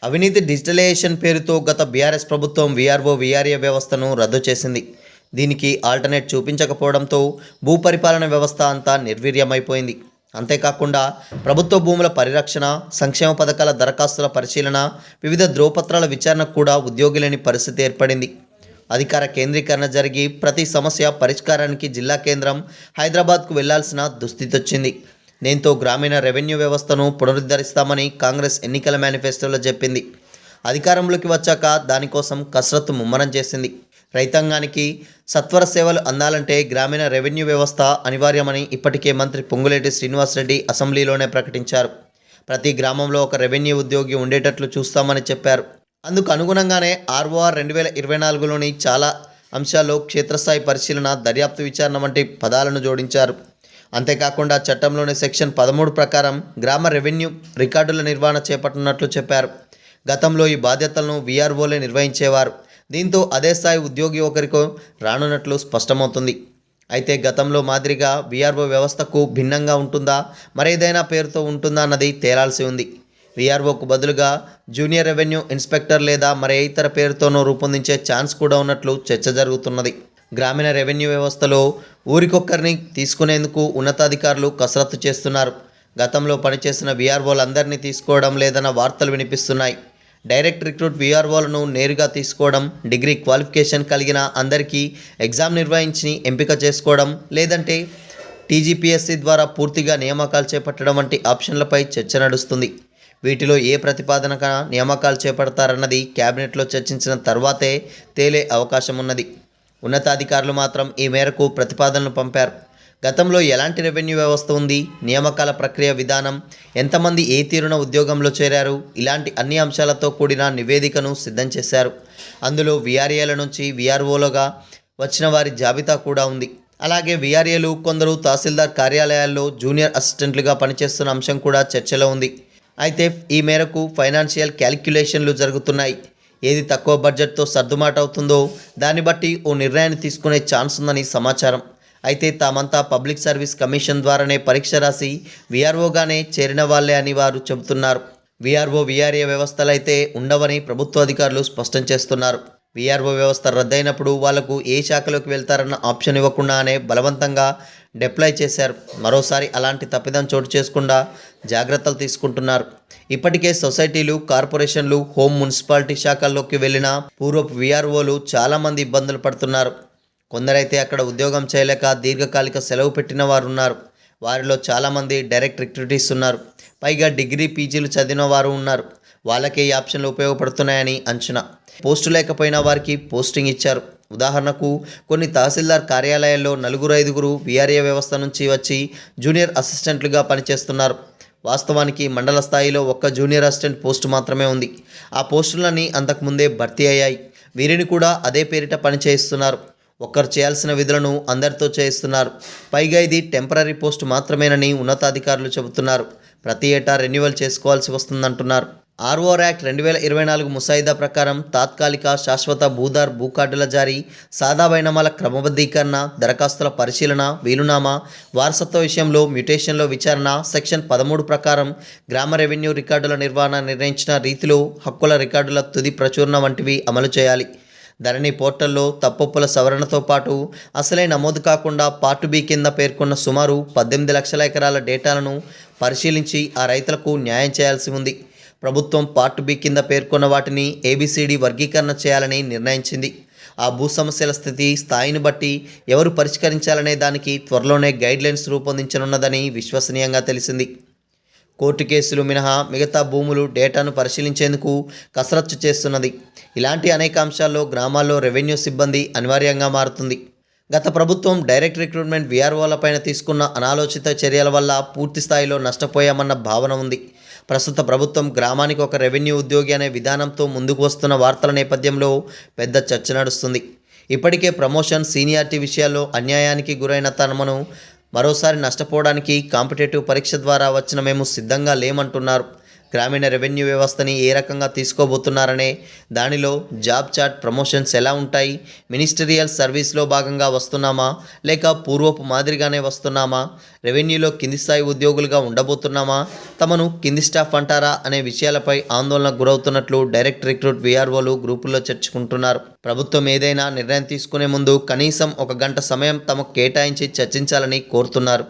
అవినీతి డిజిటలైజేషన్ పేరుతో గత బీఆర్ఎస్ ప్రభుత్వం వీఆర్ఓ వీఆర్ఏ వ్యవస్థను రద్దు చేసింది. దీనికి ఆల్టర్నేట్ చూపించకపోవడంతో భూపరిపాలన వ్యవస్థ అంతా నిర్వీర్యమైపోయింది. అంతేకాకుండా ప్రభుత్వ భూముల పరిరక్షణ, సంక్షేమ పథకాల దరఖాస్తుల పరిశీలన, వివిధ ధ్రువపత్రాల విచారణకు కూడా ఉద్యోగి లేని పరిస్థితి ఏర్పడింది. అధికార కేంద్రీకరణ జరిగి ప్రతి సమస్య పరిష్కారానికి జిల్లా కేంద్రం హైదరాబాద్కు వెళ్లాల్సిన దుస్థితి వచ్చింది. దీంతో గ్రామీణ రెవెన్యూ వ్యవస్థను పునరుద్ధరిస్తామని కాంగ్రెస్ ఎన్నికల మేనిఫెస్టోలో చెప్పింది. అధికారంలోకి వచ్చాక దానికోసం కసరత్తు ముమ్మరం చేసింది. రైతాంగానికి సత్వర సేవలు అందాలంటే గ్రామీణ రెవెన్యూ వ్యవస్థ అనివార్యమని ఇప్పటికే మంత్రి పొంగులేటి శ్రీనివాసరెడ్డి అసెంబ్లీలోనే ప్రకటించారు. ప్రతి గ్రామంలో ఒక రెవెన్యూ ఉద్యోగి ఉండేటట్లు చూస్తామని చెప్పారు. అందుకు అనుగుణంగానే ఆర్ఓఆర్ 2024లోని చాలా అంశాల్లో క్షేత్రస్థాయి పరిశీలన, దర్యాప్తు, విచారణ వంటి పదాలను జోడించారు. అంతేకాకుండా చట్టంలోని సెక్షన్ 13 ప్రకారం గ్రామ రెవెన్యూ రికార్డుల నిర్వహణ చేపట్టనున్నట్లు చెప్పారు. గతంలో ఈ బాధ్యతలను వీఆర్ఓలే నిర్వహించేవారు. దీంతో అదే స్థాయి ఉద్యోగి ఒకరికో రానున్నట్లు స్పష్టమవుతుంది. అయితే గతంలో మాదిరిగా వీఆర్ఓ వ్యవస్థకు భిన్నంగా ఉంటుందా, మరేదైనా పేరుతో ఉంటుందా అన్నది తేలాల్సి ఉంది. వీఆర్ఓకు బదులుగా జూనియర్ రెవెన్యూ ఇన్స్పెక్టర్ లేదా మరే ఇతర పేరుతోనో రూపొందించే ఛాన్స్ కూడా ఉన్నట్లు చర్చ జరుగుతున్నది. గ్రామీణ రెవెన్యూ వ్యవస్థలో ఊరికొక్కరిని తీసుకునేందుకు ఉన్నతాధికారులు కసరత్తు చేస్తున్నారు. గతంలో పనిచేసిన వీఆర్ఓలందరినీ తీసుకోవడం లేదన్న వార్తలు వినిపిస్తున్నాయి. డైరెక్ట్ రిక్రూట్ వీఆర్ఓలను నేరుగా తీసుకోవడం, డిగ్రీ క్వాలిఫికేషన్ కలిగిన అందరికీ ఎగ్జామ్ నిర్వహించి ఎంపిక చేసుకోవడం, లేదంటే టీజీపీఎస్సీ ద్వారా పూర్తిగా నియామకాలు చేపట్టడం వంటి ఆప్షన్లపై చర్చ నడుస్తుంది. వీటిలో ఏ ప్రతిపాదనక నియామకాలు చేపడతారన్నది కేబినెట్లో చర్చించిన తర్వాతే తేలే అవకాశం ఉన్నది. ఉన్నతాధికారులు మాత్రం ఈ మేరకు ప్రతిపాదనలు పంపారు. గతంలో ఎలాంటి రెవెన్యూ వ్యవస్థ ఉంది, నియామకాల ప్రక్రియ విధానం, ఎంతమంది ఏ తీరున ఉద్యోగంలో చేరారు, ఇలాంటి అన్ని అంశాలతో కూడిన నివేదికను సిద్ధం చేశారు. అందులో వీఆర్ఏల నుంచి వీఆర్ఓలుగా వచ్చిన వారి జాబితా కూడా ఉంది. అలాగే వీఆర్ఏలు కొందరు తహసీల్దార్ కార్యాలయాల్లో జూనియర్ అసిస్టెంట్లుగా పనిచేస్తున్న అంశం కూడా చర్చలో ఉంది. అయితే ఈ మేరకు ఫైనాన్షియల్ క్యాలిక్యులేషన్లు జరుగుతున్నాయి. ఏది తక్కువ బడ్జెట్తో సర్దుమాట అవుతుందో దాన్ని బట్టి ఓ నిర్ణయాన్ని తీసుకునే ఛాన్స్ ఉందని సమాచారం. అయితే తామంతా పబ్లిక్ సర్వీస్ కమిషన్ ద్వారానే పరీక్ష రాసి వీఆర్ఓగానే చేరిన వాళ్లే అని వారు చెబుతున్నారు. వీఆర్ఓ వీఆర్ఏ వ్యవస్థలైతే ఉండవని ప్రభుత్వ అధికారులు స్పష్టం చేస్తున్నారు. వీఆర్ఓ వ్యవస్థ రద్దయినప్పుడు వాళ్లకు ఏ శాఖలోకి వెళ్తారన్న ఆప్షన్ ఇవ్వకుండానే బలవంతంగా డిప్లాయ్ చేశారు. మరోసారి అలాంటి తప్పిదం చోటు చేసుకుండా జాగ్రత్తలు తీసుకుంటున్నారు. ఇప్పటికే సొసైటీలు, కార్పొరేషన్లు, హోం, మున్సిపాలిటీ శాఖల్లోకి వెళ్లిన పూర్వపు వీఆర్ఓలు చాలామంది ఇబ్బందులు పడుతున్నారు. కొందరైతే అక్కడ ఉద్యోగం చేయలేక దీర్ఘకాలిక సెలవు పెట్టిన వారు ఉన్నారు. వారిలో చాలామంది డైరెక్ట్ రిక్రూటీస్ ఉన్నారు. పైగా డిగ్రీ, పీజీలు చదివిన వారు ఉన్నారు. వాళ్ళకే ఈ ఆప్షన్లు ఉపయోగపడుతున్నాయని అంచనా. పోస్టు లేకపోయినా వారికి పోస్టింగ్ ఇచ్చారు. ఉదాహరణకు కొన్ని తహసీల్దార్ కార్యాలయాల్లో 4-5 వీఆర్ఏ వ్యవస్థ నుంచి వచ్చి జూనియర్ అసిస్టెంట్లుగా పనిచేస్తున్నారు. వాస్తవానికి మండల స్థాయిలో ఒక్క జూనియర్ అసిస్టెంట్ పోస్టు మాత్రమే ఉంది. ఆ పోస్టులన్నీ అంతకుముందే భర్తీ అయ్యాయి. వీరిని కూడా అదే పేరిట పనిచేయిస్తున్నారు. ఒక్కరు చేయాల్సిన విధులను అందరితో చేయిస్తున్నారు. పైగా ఇది టెంపరీ పోస్టు మాత్రమేనని ఉన్నతాధికారులు చెబుతున్నారు. ప్రతి ఏటా రెన్యువల్ చేసుకోవాల్సి వస్తుందంటున్నారు. ఆర్ఓఆర్ యాక్ట్ 2024 ముసాయిదా ప్రకారం తాత్కాలిక, శాశ్వత భూదార్ భూ కార్డుల జారీ, సాదా బైనామాల క్రమబద్ధీకరణ, దరఖాస్తుల పరిశీలన, వీలునామా, వారసత్వ విషయంలో మ్యుటేషన్లో విచారణ, సెక్షన్ 13 ప్రకారం గ్రామ రెవెన్యూ రికార్డుల నిర్వహణ నిర్ణయించిన రీతిలో హక్కుల రికార్డుల తుది ప్రచురణ వంటివి అమలు చేయాలి. ధరణి పోర్టల్లో తప్పొప్పుల సవరణతో పాటు అసలే నమోదు కాకుండా పార్ట్ బి కింద పేర్కొన్న సుమారు 18 లక్షల ఎకరాల డేటాలను పరిశీలించి ఆ రైతులకు న్యాయం చేయాల్సి ఉంది. ప్రభుత్వం పార్ట్ బి కింద పేర్కొన్న వాటిని ఏబిసిడి వర్గీకరణ చేయాలని నిర్ణయించింది. ఆ భూ సమస్యల స్థాయిని బట్టి ఎవరు పరిష్కరించాలనే దానికి త్వరలోనే గైడ్లైన్స్ రూపొందించనున్నదని విశ్వసనీయంగా తెలిసింది. కోర్టు కేసులు మినహా మిగతా భూములు డేటాను పరిశీలించేందుకు కసరత్తు చేస్తున్నది. ఇలాంటి అనేక అంశాల్లో గ్రామాల్లో రెవెన్యూ సిబ్బంది అనివార్యంగా మారుతుంది. గత ప్రభుత్వం డైరెక్ట్ రిక్రూట్మెంట్ వీఆర్ఓలపైన తీసుకున్న అనాలోచిత చర్యల వల్ల పూర్తి స్థాయిలో నష్టపోయామన్న భావన ఉంది. ప్రస్తుత ప్రభుత్వం గ్రామానికి ఒక రెవెన్యూ ఉద్యోగి అనే విధానంతో ముందుకు వస్తున్న వార్తల నేపథ్యంలో పెద్ద చర్చ నడుస్తుంది. ఇప్పటికే ప్రమోషన్, సీనియారిటీ విషయాల్లో అన్యాయానికి గురైన తమను మరోసారి నష్టపోవడానికి కాంపిటేటివ్ పరీక్ష ద్వారా వచ్చిన మేము సిద్ధంగా లేమంటున్నారు. గ్రామీణ రెవెన్యూ వ్యవస్థని ఏ రకంగా తీసుకోబోతున్నారనే దానిలో జాబ్ చాట్ ప్రమోషన్స్ ఎలా ఉంటాయి, మినిస్టరియల్ సర్వీస్లో భాగంగా వస్తున్నామా లేక పూర్వపు మాదిరిగానే వస్తున్నామా, రెవెన్యూలో కింది స్థాయి ఉద్యోగులుగా ఉండబోతున్నామా, తమను కింది స్టాఫ్ అంటారా అనే విషయాలపై ఆందోళనకు గురవుతున్నట్లు డైరెక్ట్ రిక్రూట్ వీఆర్ఓలు గ్రూపుల్లో చర్చించుకుంటున్నారు. ప్రభుత్వం ఏదైనా నిర్ణయం తీసుకునే ముందు కనీసం 1 గంట సమయం తమకు కేటాయించి చర్చించాలని కోరుతున్నారు.